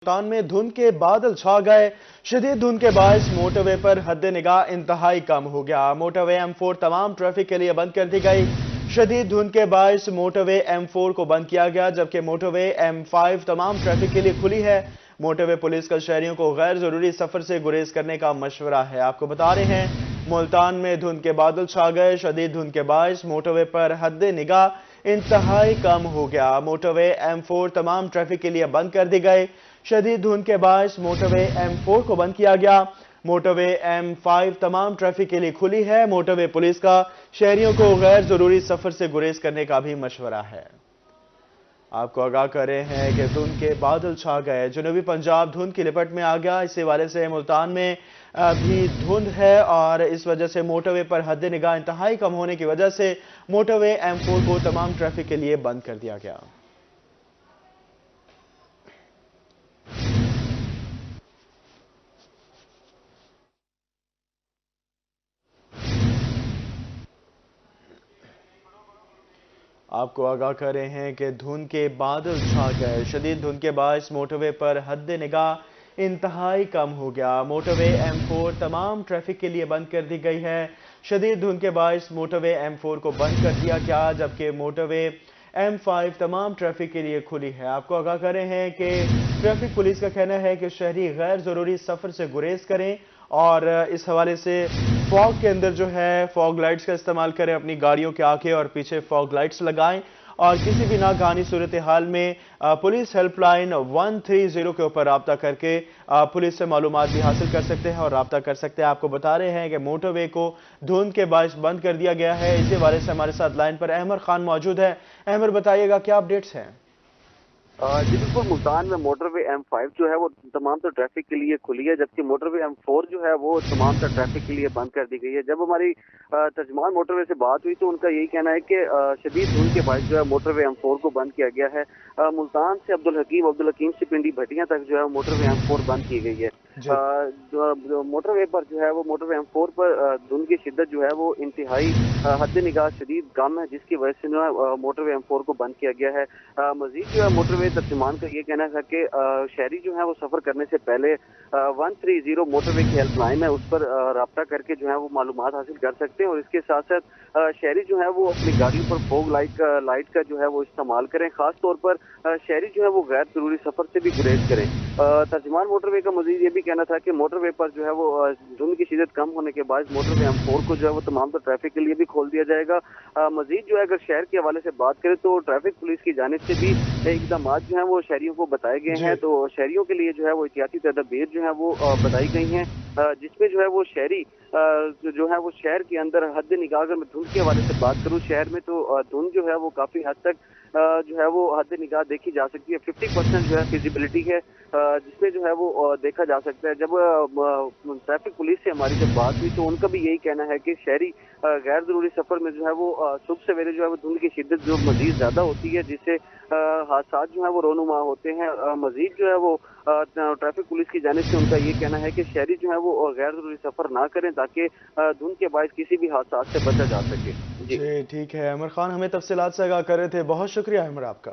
मुल्तान में धुंध के बादल छा गए। शदीद धुंध के बायस मोटरवे पर हद निगाह इंतहाई कम हो गया। मोटरवे M4 तमाम ट्रैफिक के लिए बंद कर दी गई। शदीद धुंध के बायस मोटरवे M4 को बंद किया गया, जबकि मोटरवे M5 तमाम ट्रैफिक के लिए खुली है। मोटरवे पुलिस का शहरियों को गैर जरूरी सफर से गुरेज करने का मशवरा है। आपको बता रहे हैं, मुल्तान में धुंध के बादल छा गए। शदीद धुंध के बायस मोटरवे पर हद निगाह इंतहाई कम हो गया। मोटरवे M4 तमाम ट्रैफिक के लिए बंद कर दी गई। शदीद धुंध के बायस मोटरवे M4 को बंद किया गया। मोटरवे M5 तमाम ट्रैफिक के लिए खुली है। मोटरवे पुलिस का शहरियों को गैर जरूरी सफर से गुरेज करने का भी मशवरा है। आपको आगाह कर रहे हैं कि धुंध के बादल छा गए। जनूबी पंजाब धुंध की लिपट में आ गया। इस हवाले से मुल्तान में भी धुंध है और इस वजह से मोटरवे पर हद निगाह इंतहाई कम होने की वजह से मोटरवे M4 को तमाम ट्रैफिक के लिए बंद कर दिया गया। आपको आगाह कर रहे हैं कि धुंध के बादल छा गए। शदीद धुंध के बायस मोटरवे पर हद निगाह इंतहाई कम हो गया। मोटरवे M4 तमाम ट्रैफिक के लिए बंद कर दी गई है। शदीद धुंध के बायस मोटरवे M4 को बंद कर दिया गया, जबकि मोटरवे M5 तमाम ट्रैफिक के लिए खुली है। आपको आगाह कर रहे हैं कि ट्रैफिक पुलिस का कहना है कि शहरी गैर जरूरी सफर से गुरेज करें और इस हवाले से फॉग के अंदर जो है फॉग लाइट्स का इस्तेमाल करें। अपनी गाड़ियों के आगे और पीछे फॉग लाइट्स लगाएं और किसी भी नागहानी सूरत हाल में पुलिस हेल्पलाइन 130 के ऊपर राब्ता करके पुलिस से मालूमात भी हासिल कर सकते हैं और राब्ता कर सकते हैं। आपको बता रहे हैं कि मोटरवे को धुंध के बायस बंद कर दिया गया है। इसी हवाले से हमारे साथ लाइन पर अहमद खान मौजूद है। अहमद, बताइएगा क्या अपडेट्स हैं? जी बिल्कुल, मुल्तान में मोटरवे M5 जो है वो तमाम तो ट्रैफिक के लिए खुली है, जबकि मोटरवे M4 जो है वो तमाम तो ट्रैफिक के लिए बंद कर दी गई है। जब हमारी तर्जुमान मोटरवे से बात हुई तो उनका यही कहना है कि शदीद धुंध के बायस जो है मोटरवे M4 को बंद किया गया है। मुल्तान से अब्दुल हकीम से पिंडी भटियां तक जो है मोटरवे M4 बंद की गई है। मोटरवे पर जो है वो मोटरवे M4 पर धुंध की शिद्दत जो है वो इंतहाई हद निगाह शदीद कम है, जिसकी वजह से जो है मोटरवे M4 को बंद किया गया है। मजीद जो है मोटरवे तर्जुमान का ये कहना था कि शहरी जो है वो सफर करने से पहले 130 मोटरवे की हेल्पलाइन है, उस पर राब्ता करके जो है वो मालूमात हासिल कर सकते हैं। और इसके साथ साथ शहरी जो है वो अपनी गाड़ियों पर फोग लाइट का जो है वो इस्तेमाल करें। खास तौर पर शहरी जो है वो गैर जरूरी सफर से भी गुरेज करें। तर्जुमान मोटरवे का मजीद ये भी कहना था कि मोटरवे पर जो है वो धुंध की शिद्दत कम होने के बाद मोटरवे M4 को जो है वो तमाम तो ट्रैफिक के लिए भी खोल दिया जाएगा। मजीद जो है अगर शहर के हवाले से बात करें तो ट्रैफिक पुलिस की जानिब से भी इकदाम जो है वो शहरियों को बताए गए हैं। तो शहरियों के लिए जो है वो एहतियाती तदबीर जो है वो बताई गई हैं, जिसमें जो है वो शहरी जो है वो शहर के अंदर हद निगाह, अगर मैं धुंध के हवाले से बात करूं शहर में, तो धुंध जो है वो काफी हद तक जो है वो हद निगाह देखी जा सकती है। 50% जो है फिजिबिलिटी है, जिसमें जो है वो देखा जा सकता है। जब ट्रैफिक पुलिस से हमारी जब बात हुई तो उनका भी यही कहना है कि शहरी गैर जरूरी सफर में जो है वो सुबह सवेरे जो है वो धुंध की शिद्दत जो मजीद ज्यादा होती है, जिससे हादसा जो है वो रोनुमा होते हैं। मजीद जो है वो ट्रैफिक पुलिस की जानिब से उनका ये कहना है कि शहरी जो है वो गैर जरूरी सफर ना करें, ताकि धुंध के बायस किसी भी हादसा से बचा जा सके। जी ठीक है अमर खान, हमें तफसीलात से आगाह कर रहे थे। बहुत शुक्रिया अमर आपका।